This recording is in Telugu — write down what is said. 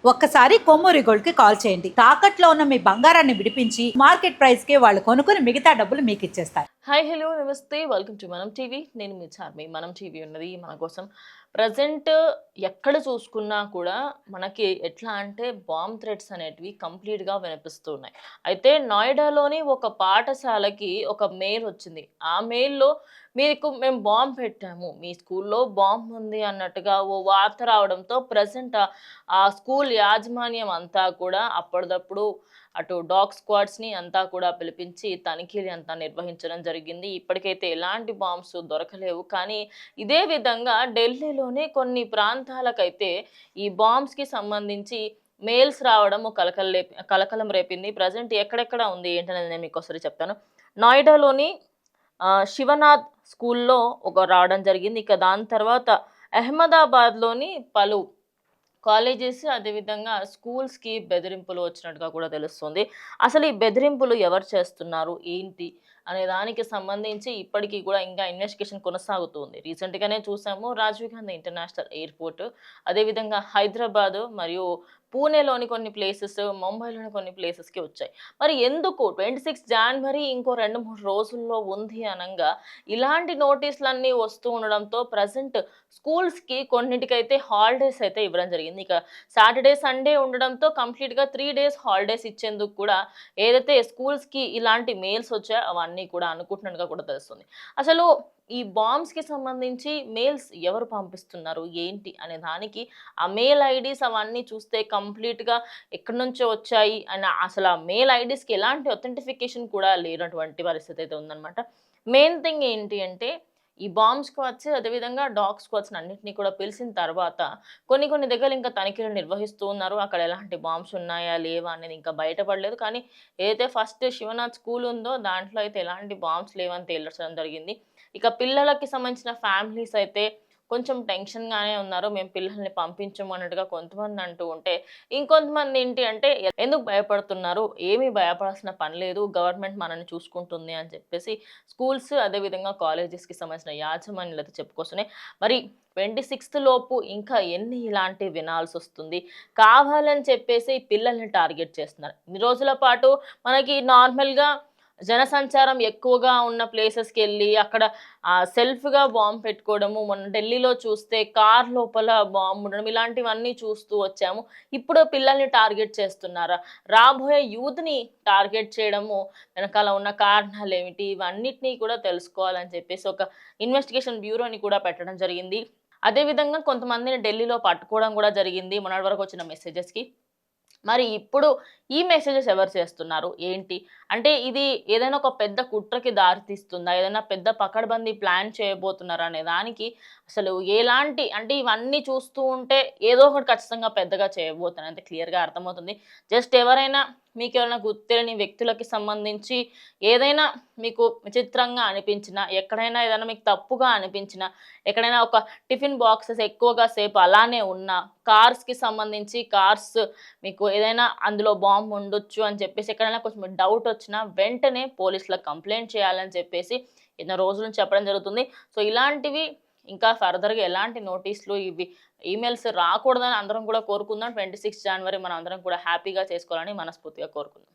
ఒక్కసారి కొమ్మూరి గోల్డ్ కి కాల్ చేయండి. తాకట్లో ఉన్న మీ బంగారాన్ని విడిపించి మార్కెట్ ప్రైస్ కి వాళ్ళు కొనుక్కుని మిగతా డబ్బులు మీకు ఇచ్చేస్తారు. హాయ్ హలో నమస్తే వెల్కమ్ టు మనం టీవీ. నేను మీ చార్మి. మనం టీవీ ఉన్నది మన కోసం. ప్రజెంట్ ఎక్కడ చూసుకున్నా కూడా మనకి ఎట్లా అంటే బాంబ్ థ్రెట్స్ అనేటివి కంప్లీట్గా వినిపిస్తూ ఉన్నాయి. అయితే నోయిడాలోని ఒక పాఠశాలకి ఒక మెయిల్ వచ్చింది. ఆ మెయిల్లో మీకు మేము బాంబ్ పెట్టాము, మీ స్కూల్లో బాంబ్ ఉంది అన్నట్టుగా ఓ వార్త రావడంతో ప్రజెంట్ ఆ స్కూల్ యాజమాన్యం అంతా కూడా అప్పటిదప్పుడు అటు డాగ్ స్క్వాడ్స్ని అంతా కూడా పిలిపించి తనిఖీలు అంతా నిర్వహించడం జరిగింది. ఇప్పటికైతే ఎలాంటి బాంబ్స్ దొరకలేవు. కానీ ఇదే విధంగా ఢిల్లీలోనే కొన్ని ప్రాంతాలకైతే ఈ బాంబ్స్కి సంబంధించి మెయిల్స్ రావడం కలకలం రేపింది. ప్రజెంట్ ఎక్కడెక్కడ ఉంది ఏంటనేది నేను మీకు ఒకసారి చెప్తాను. నోయిడాలోని శివనాథ్ స్కూల్లో ఒక రావడం జరిగింది. ఇక దాని తర్వాత అహ్మదాబాద్లోని పలు కాలేజెస్ అదేవిధంగా స్కూల్స్కి బెదిరింపులు వచ్చినట్టుగా కూడా తెలుస్తుంది. అసలు ఈ బెదిరింపులు ఎవరు చేస్తున్నారు ఏంటి అనే దానికి సంబంధించి ఇప్పటికీ కూడా ఇంకా ఇన్వెస్టిగేషన్ కొనసాగుతుంది. రీసెంట్గానే చూసాము రాజీవ్ గాంధీ ఇంటర్నేషనల్ ఎయిర్పోర్ట్, అదేవిధంగా హైదరాబాద్ మరియు పూణేలోని కొన్ని ప్లేసెస్, ముంబైలోని కొన్ని ప్లేసెస్కి వచ్చాయి. మరి ఎందుకు 26 జనవరి ఇంకో 2-3 రోజుల్లో ఉంది అనంగా ఇలాంటి నోటీసులన్నీ వస్తూ ఉండడంతో ప్రజెంట్ స్కూల్స్కి కొన్నింటికైతే హాలిడేస్ అయితే ఇవ్వడం జరిగింది. ఇక సాటర్డే సండే ఉండడంతో కంప్లీట్గా 3 డేస్ హాలిడేస్ ఇచ్చేందుకు కూడా ఏదైతే స్కూల్స్కి ఇలాంటి మెయిల్స్ వచ్చాయో అవన్నీ కూడా అనుకుంటున్నట్టుగా కూడా తెలుస్తుంది. అసలు ఈ బాంబ్స్కి సంబంధించి మెయిల్స్ ఎవరు పంపిస్తున్నారు ఏంటి అనే దానికి ఆ మెయిల్ ఐడీస్ అవన్నీ చూస్తే కంప్లీట్గా ఎక్కడి నుంచో వచ్చాయి అని అసలు ఆ మెయిల్ ఐడీస్కి ఎలాంటి ఒథెంటిఫికేషన్ కూడా లేనటువంటి పరిస్థితి అయితే ఉందన్నమాట. మెయిన్ థింగ్ ఏంటి అంటే ఈ బాంబ్ స్క్వాడ్స్ అదేవిధంగా డాగ్ స్క్వాడ్స్ అన్నింటినీ కూడా పిలిచిన తర్వాత కొన్ని దగ్గర ఇంకా తనిఖీలు నిర్వహిస్తూ ఉన్నారు. అక్కడ ఎలాంటి బాంబ్స్ ఉన్నాయా లేవా అనేది ఇంకా బయటపడలేదు. కానీ ఏదైతే ఫస్ట్ శివనాథ్ స్కూల్ ఉందో దాంట్లో అయితే ఎలాంటి బాంబ్స్ లేవని తేల్చడం జరిగింది. ఇక పిల్లలకి సంబంధించిన ఫ్యామిలీస్ అయితే కొంచెం టెన్షన్‌గానే ఉన్నారు. మేము పిల్లల్ని పంపించము అన్నట్టుగా కొంతమంది అంటూ ఉంటే, ఇంకొంతమంది ఏంటి అంటే ఎందుకు భయపడుతున్నారు? ఏమీ భయపడాల్సిన పని లేదు. గవర్నమెంట్ మనల్ని చూసుకుంటుంది అని చెప్పేసి స్కూల్స్ అదేవిధంగా కాలేజెస్‌కి సంబంధించిన యాజమాన్యాలైతే చెప్పుకొస్తున్నాయి. మరి 26థ్ లోపు ఇంకా ఎన్ని ఇలాంటివి వినాల్సొస్తుంది? కావాలని చెప్పేసి పిల్లల్ని టార్గెట్ చేస్తున్నారు. ఇన్ని రోజుల పాటు మనకి నార్మల్‌గా జనసంచారం ఎక్కువగా ఉన్న ప్లేసెస్‌కెళ్ళి అక్కడ సెల్ఫ్‌గా బాంబ్ పెట్టుకోవడము, మొన్న ఢిల్లీలో చూస్తే కార్ లోపల బాంబ్ ఉండడం ఇలాంటివన్నీ చూస్తూ వచ్చాము. ఇప్పుడు పిల్లల్ని టార్గెట్ చేస్తున్నారా? రాబోయే యూత్‌ని టార్గెట్ చేయడము వెనకాల ఉన్న కారణాలేమిటి? ఇవన్నిటిని కూడా తెలుసుకోవాలని చెప్పేసి ఒక ఇన్వెస్టిగేషన్ బ్యూరోని కూడా పెట్టడం జరిగింది. అదే విధంగా కొంతమందిని ఢిల్లీలో పట్టుకోవడం కూడా జరిగింది మొన్నటి వరకు వచ్చిన మెసేజెస్‌కి. మరి ఇప్పుడు ఈ మెసేజెస్ ఎవరు చేస్తున్నారు? ఏంటి? అంటే ఇది ఏదైనా ఒక పెద్ద కుట్రకి దారి తీస్తుందా? ఏదైనా పెద్ద పకడ్బందీ ప్లాన్ చేయబోతున్నారా అనే దానికి అసలు ఎలాంటి అంటే ఇవన్నీ చూస్తూ ఉంటే ఏదో ఒకటి ఖచ్చితంగా పెద్దగా చేయబోతున్నారు. అంటే క్లియర్‌గా అర్థమవుతుంది. జస్ట్ ఎవరైనా మీకెవరైనా గుర్తు తెలియని వ్యక్తులకి సంబంధించి ఏదైనా మీకు విచిత్రంగా అనిపించినా, ఎక్కడైనా ఏదైనా మీకు తప్పుగా అనిపించినా, ఎక్కడైనా ఒక టిఫిన్ బాక్సెస్ ఎక్కువగా సేపు అలానే ఉన్నా, కార్స్‌కి సంబంధించి కార్స్ మీకు ఏదైనా అందులో బాంబ్ ఉండొచ్చు అని చెప్పేసి ఎక్కడైనా కొంచెం డౌట్ వచ్చినా వెంటనే పోలీసులకు కంప్లెయింట్ చేయాలని చెప్పేసి ఎన్నో రోజుల నుంచి చెప్పడం జరుగుతుంది. సో ఇలాంటివి ఇంకా ఫర్దర్‌గా ఎలాంటి నోటీసులు ఇవి ఈమెయిల్స్ రాకూడదని అందరం కూడా కోరుకుందాం. 26 జనవరి మనం అందరం కూడా హ్యాపీగా చేసుకోవాలని మనస్ఫూర్తిగా కోరుకుందాం.